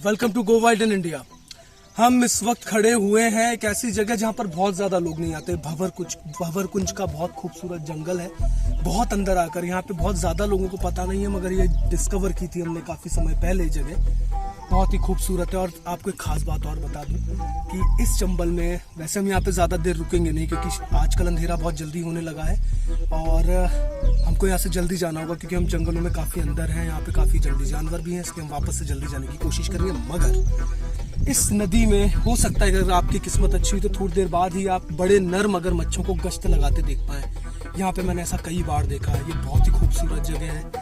Welcome to go wild in India. हम इस वक्त खड़े हुए हैं एक ऐसी जगह जहाँ पर बहुत ज़्यादा लोग नहीं आते। भंवर कुंज का बहुत खूबसूरत जंगल है। बहुत अंदर आकर यहाँ पे बहुत ज़्यादा लोगों को पता नहीं है, मगर ये डिस्कवर की थी हमने काफ़ी समय पहले। जगह बहुत ही खूबसूरत है। और आपको एक खास बात और बता दूं कि इस चंबल में वैसे हम यहाँ पे ज़्यादा देर रुकेंगे नहीं, क्योंकि आजकल अंधेरा बहुत जल्दी होने लगा है और हमको यहाँ से जल्दी जाना होगा, क्योंकि हम जंगलों में काफ़ी अंदर हैं। यहाँ पे काफ़ी जल्दी जानवर भी हैं, इसलिए हम वापस से जल्दी जाने की कोशिश करेंगे। मगर इस नदी में हो सकता है अगर आपकी किस्मत अच्छी हुई तो थोड़ी देर बाद ही आप बड़े नर मगरमच्छों को गश्त लगाते देख पाएँ। यहाँ पे मैंने ऐसा कई बार देखा है। ये बहुत ही खूबसूरत जगह है।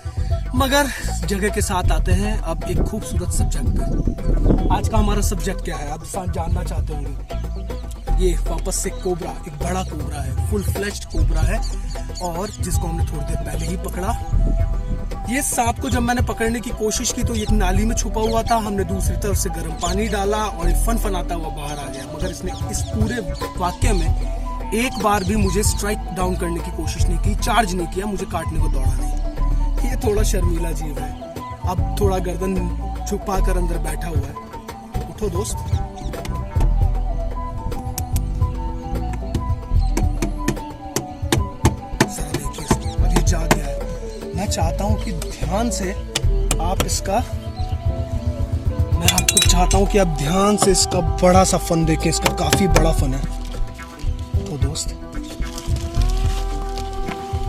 मगर जगह के साथ आते हैं अब एक खूबसूरत सब्जेक्ट पे। आज का हमारा सब्जेक्ट क्या है आप जानना चाहते होंगे। ये वापस से कोबरा, एक बड़ा कोबरा है, फुल फ्लेश्ड कोबरा है, और जिसको हमने थोड़ी देर पहले ही पकड़ा। ये सांप को जब मैंने पकड़ने की कोशिश की तो एक नाली में छुपा हुआ था। हमने दूसरी तरफ से गर्म पानी डाला और ये फनाता हुआ बाहर आ गया। मगर इसने इस पूरे वाक्य में एक बार भी मुझे स्ट्राइक डाउन करने की कोशिश नहीं की, चार्ज नहीं किया, मुझे काटने को दौड़ा नहीं। ये थोड़ा शर्मीला जीव है। अब थोड़ा गर्दन छुपा कर अंदर बैठा हुआ है। उठो दोस्त। जरा देखिए इसको, अभी जाग गया है। मैं चाहता हूं कि ध्यान से आप इसका ध्यान से इसका बड़ा सा फन देखें। इसका काफी बड़ा फन है तो दोस्त,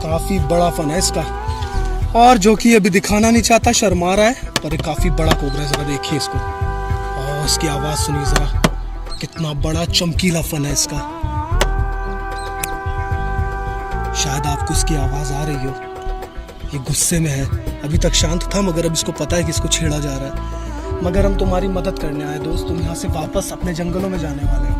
काफी बड़ा फन है इसका, और जो कि अभी दिखाना नहीं चाहता, शर्मा रहा है, पर एक काफी बड़ा कोबरा है। जरा देखिए इसको और इसकी आवाज सुनिए जरा, कितना बड़ा चमकीला फन है इसका। शायद आपको इसकी आवाज आ रही हो। ये गुस्से में है, अभी तक शांत था, मगर अब इसको पता है कि इसको छेड़ा जा रहा है। मगर हम तुम्हारी मदद करने आए दोस्त, तुम यहाँ से वापस अपने जंगलों में जाने वाले हो।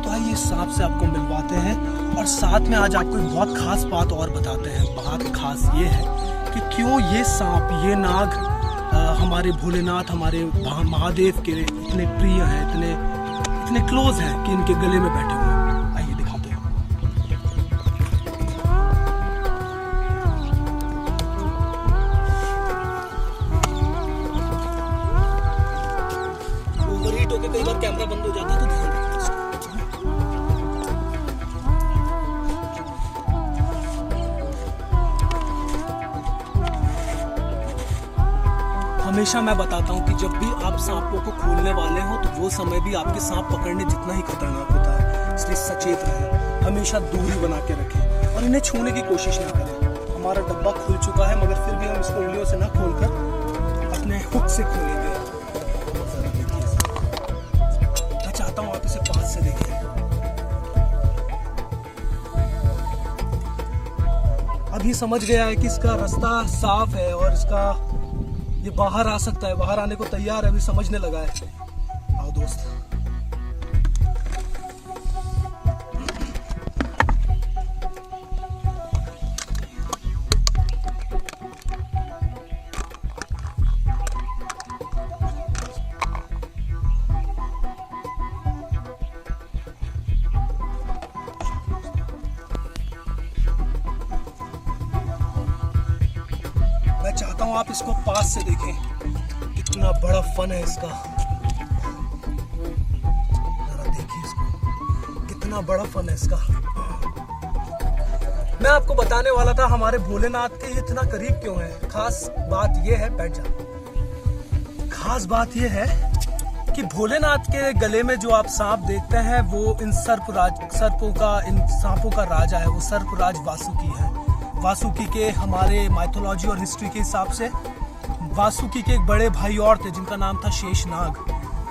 तो आइए सांप से आपको मिलवाते हैं, और साथ में आज आपको एक बहुत खास बात और बताते हैं। बात खास ये है कि क्यों ये सांप, ये नाग हमारे भोलेनाथ, हमारे महादेव के इतने प्रिय हैं, इतने क्लोज हैं कि इनके गले में बैठे हुए हैं। आइए दिखाते हैं। ओवरहीट होकर कई बार कैमरा बंद हो जाता है, तो ध्यान रखिए। हमेशा मैं बताता हूँ कि जब भी आप सांपों को खोलने वाले हो तो वो समय भी आपके सांप पकड़ने जितना ही खतरनाक होता है। इसलिए सचेत रहें, हमेशा दूरी बना के रखें और इन्हें छूने की कोशिश ना करें। हमारा डब्बा खुल चुका है, मगर फिर भी हम इसको उंगलियों से ना खोलकर अपने हुक से खोलेंगे। मैं चाहता हूँ आप इसे पास से देखें। अभी समझ गया है कि इसका रास्ता साफ है और इसका ये बाहर आ सकता है, बाहर आने को तैयार है, अभी समझने लगा है। आओ दोस्त। मैं चाहता हूं आप इसको पास से देखें, कितना बड़ा फन है इसका। जरा देखिए इसको, कितना बड़ा फन है इसका। मैं आपको बताने वाला था हमारे भोलेनाथ के इतना करीब क्यों है। खास बात यह है, बैठ जा। खास बात यह है कि भोलेनाथ के गले में जो आप सांप देखते हैं वो इन सांपों का राजा है। वो सर्पराज वासुकी है। वासुकी के हमारे माइथोलॉजी और हिस्ट्री के हिसाब से वासुकी के एक बड़े भाई और थे जिनका नाम था शेषनाग,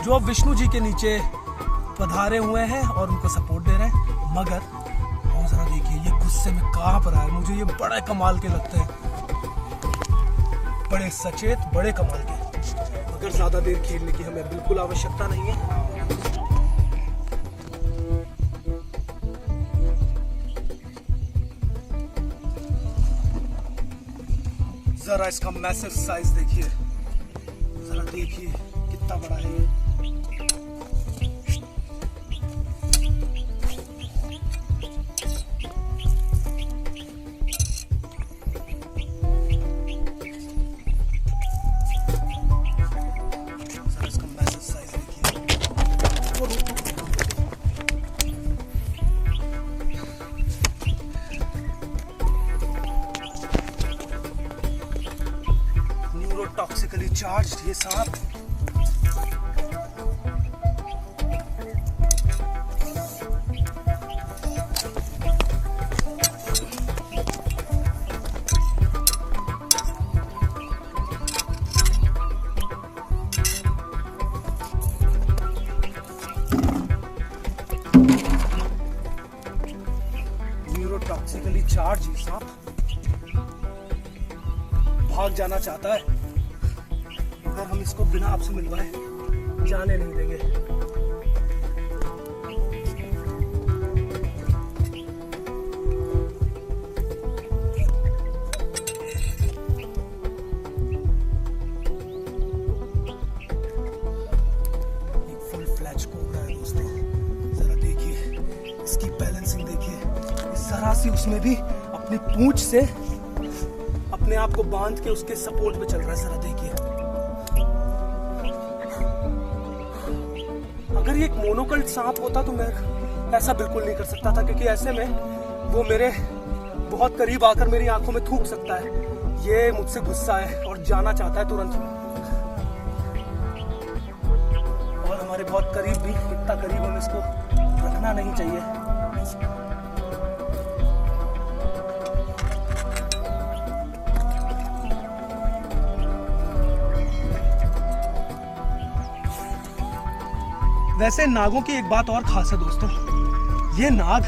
जो अब विष्णु जी के नीचे पधारे हुए हैं और उनको सपोर्ट दे रहे हैं। मगर और जरा देखिए ये गुस्से में कहाँ पर आए। मुझे ये बड़े कमाल के लगते हैं, बड़े सचेत, बड़े कमाल के। मगर ज्यादा देर खेलने की हमें बिल्कुल आवश्यकता नहीं है। जरा इसका मैसिव साइज देखिए, जरा देखिए कितना बड़ा है ये। जरा इसका मैसिव चार्ज ये सांप। न्यूरोटॉक्सिकली चार्ज ये सांप भाग जाना चाहता है। अगर हम इसको बिना आपसे मिलवाए जाने नहीं देंगे। एक फुल फ्लैश कोबरा है दोस्तों, जरा देखिए इसकी बैलेंसिंग देखिए। जरा सी उसमें भी अपनी पूंछ से अपने आप को बांध के उसके सपोर्ट पे चल रहा है, जरा देखिए। अगर ये एक मोनोकल्ट सांप होता तो मैं ऐसा बिल्कुल नहीं कर सकता था, क्योंकि ऐसे में वो मेरे बहुत करीब आकर मेरी आंखों में थूक सकता है। ये मुझसे गुस्सा है और जाना चाहता है तुरंत, और हमारे बहुत करीब भी, इतना करीब हमें इसको रखना नहीं चाहिए। वैसे नागों की एक बात और खास है दोस्तों, ये नाग,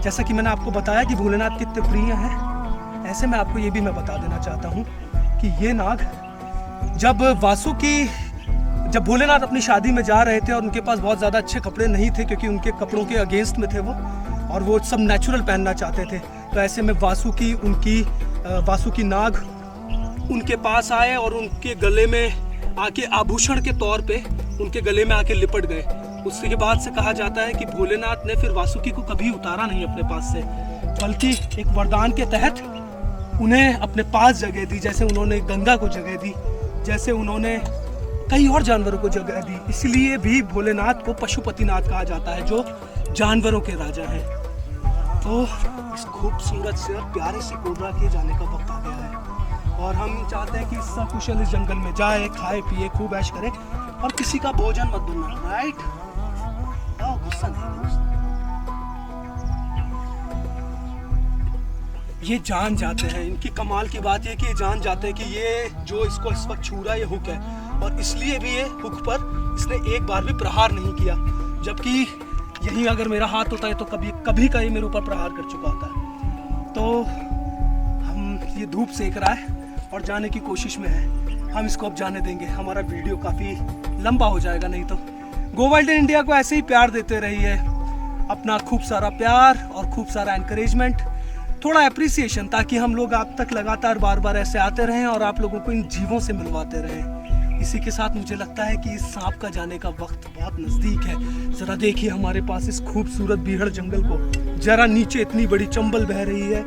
जैसा कि मैंने आपको बताया कि भोलेनाथ कितने प्रिय हैं, ऐसे में आपको ये भी मैं बता देना चाहता हूँ कि ये नाग जब भोलेनाथ अपनी शादी में जा रहे थे और उनके पास बहुत ज़्यादा अच्छे कपड़े नहीं थे, क्योंकि उनके कपड़ों के अगेंस्ट में थे वो, और वो सब नेचुरल पहनना चाहते थे, तो ऐसे में वासुकी नाग उनके पास आए और उनके गले में आके आभूषण के तौर पे उनके गले में आके लिपट गए। उसके बाद से कहा जाता है कि भोलेनाथ ने फिर वासुकी को कभी उतारा नहीं अपने पास से, बल्कि एक वरदान के तहत उन्हें अपने पास जगह दी, जैसे उन्होंने गंगा को जगह दी, जैसे उन्होंने कई और जानवरों को जगह दी। इसलिए भी भोलेनाथ को पशुपतिनाथ कहा जाता है, जो जानवरों के राजा हैं। तो इस खूबसूरत से और प्यारे से कोबरा के जाने का वक्त आ गया है, और हम चाहते हैं कि सकुशल इस जंगल में जाए, खाए पिए, खूब ऐश करे, और किसी का भोजन मत बनना, राइट? गुस्सा नहीं। ये जान जाते हैं, इनकी कमाल की बात है कि ये जान जाते हैं कि ये जो इसको इस वक्त छू रहा है ये हुक है, और इसलिए भी ये हुक पर इसने एक बार भी प्रहार नहीं किया, जबकि यही अगर मेरा हाथ होता है तो कभी का ये मेरे ऊपर प्रहार कर चुका होता है। तो हम ये धूप सेक रहा है और जाने की कोशिश में है, हम इसको अब जाने देंगे। हमारा वीडियो काफ़ी लंबा हो जाएगा नहीं तो। गो वाइल्ड इन इंडिया को ऐसे ही प्यार देते रहिए, अपना खूब सारा प्यार और खूब सारा एनकरेजमेंट, थोड़ा अप्रिसिएशन, ताकि हम लोग आप तक लगातार बार बार ऐसे आते रहें और आप लोगों को इन जीवों से मिलवाते रहें। इसी के साथ मुझे लगता है कि इस सांप का जाने का वक्त बहुत नज़दीक है। ज़रा देखिए हमारे पास इस खूबसूरत बीहड़ जंगल को, ज़रा नीचे इतनी बड़ी चंबल बह रही है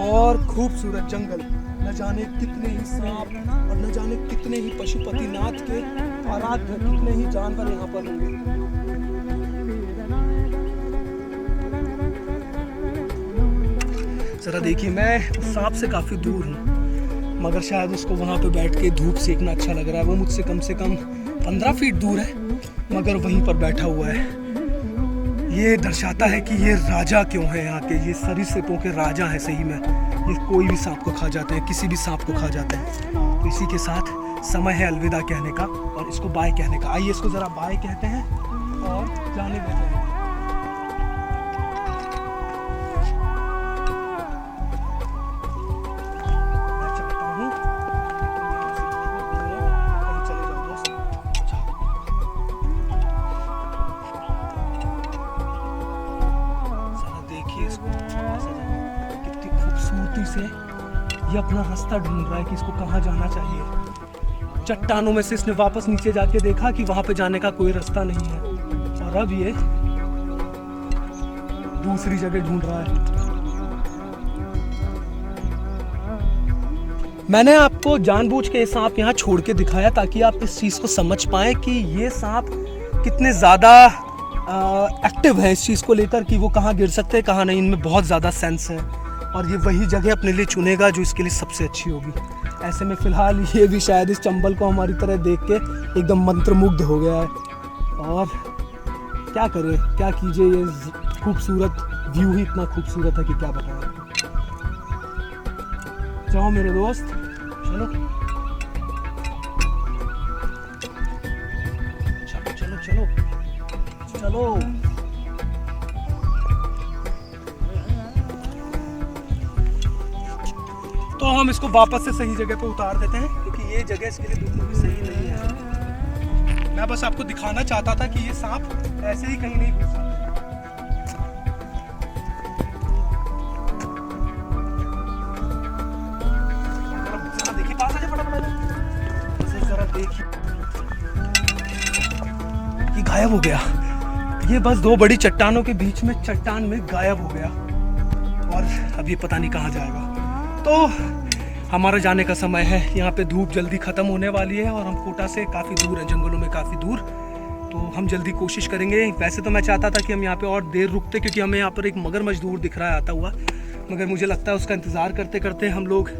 और खूबसूरत जंगल, न जाने कितने ही सांप और न जाने कितने ही पशुपतिनाथ के आराध्य, कितने ही जानवर यहाँ पर होंगे। जरा देखिए, मैं सांप से काफी दूर हूँ, मगर शायद उसको वहाँ पे बैठ के धूप सेकना अच्छा लग रहा है। वो मुझसे कम से कम 15 फीट दूर है, मगर वहीं पर बैठा हुआ है। ये दर्शाता है कि ये राजा क्यों है यहाँ के, ये सरीसृपों के राजा हैं सही में। ये कोई भी सांप को खा जाते हैं, किसी भी सांप को खा जाते हैं। तो इसी के साथ समय है अलविदा कहने का और इसको बाय कहने का। आइए इसको ज़रा बाय कहते हैं और जाने देते हैं। मैं चाहता हूँ कहीं चले जाओ दोस्त। ज़रा देखिए इसको, कितनी खूबसूरती से ये अपना रास्ता ढूंढ रहा है कि इसको कहाँ जाना चाहिए। चट्टानों में से इसने वापस नीचे जाके देखा कि वहां पे जाने का कोई रास्ता नहीं है, और अब ये दूसरी जगह ढूंढ रहा है। मैंने आपको जानबूझ के ये सांप यहाँ छोड़ के दिखाया ताकि आप इस चीज़ को समझ पाएं कि ये सांप कितने ज़्यादा एक्टिव है इस चीज़ को लेकर कि वो कहाँ गिर सकते हैं, कहाँ नहीं। इनमें बहुत ज़्यादा सेंस है और ये वही जगह अपने लिए चुनेगा जो इसके लिए सबसे अच्छी होगी। ऐसे में फ़िलहाल ये भी शायद इस चंबल को हमारी तरह देख के एकदम मंत्रमुग्ध हो गया है। और क्या करें, क्या कीजिए, ये खूबसूरत व्यू ही इतना खूबसूरत है कि क्या बताएं आपको। जाओ मेरे दोस्त, चलो चलो चलो चलो चलो। तो हम इसको वापस से सही जगह पे उतार देते हैं क्योंकि ये जगह इसके लिए बिल्कुल भी सही नहीं है। मैं बस आपको दिखाना चाहता था कि ये सांप ऐसे ही कहीं नहीं घुस सकता। देखिए पास आ जाए फटाफट, जरा देखिए, ये गायब हो गया। ये बस दो बड़ी चट्टानों के बीच में चट्टान में गायब हो गया और अब ये पता नहीं कहाँ जाएगा। तो हमारा जाने का समय है। यहाँ पे धूप जल्दी ख़त्म होने वाली है और हम कोटा से काफ़ी दूर हैं, जंगलों में काफ़ी दूर। तो हम जल्दी कोशिश करेंगे। वैसे तो मैं चाहता था कि हम यहाँ पे और देर रुकते क्योंकि हमें यहाँ पर एक मगर मजदूर दिख रहा है आता हुआ, मगर मुझे लगता है उसका इंतज़ार करते करते हम लोग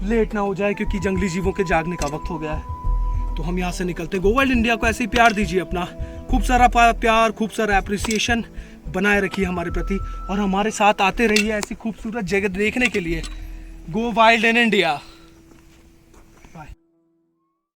लेट ना हो जाए क्योंकि जंगली जीवों के जागने का वक्त हो गया है। तो हम यहाँ से निकलते। गो वाइल्ड इंडिया को ऐसे ही प्यार दीजिए, अपना खूब सारा प्यार, खूब सारा एप्रिसिएशन बनाए रखिए हमारे प्रति और हमारे साथ आते रहिए ऐसी खूबसूरत जगह देखने के लिए। गो वाइल्ड इन इंडिया।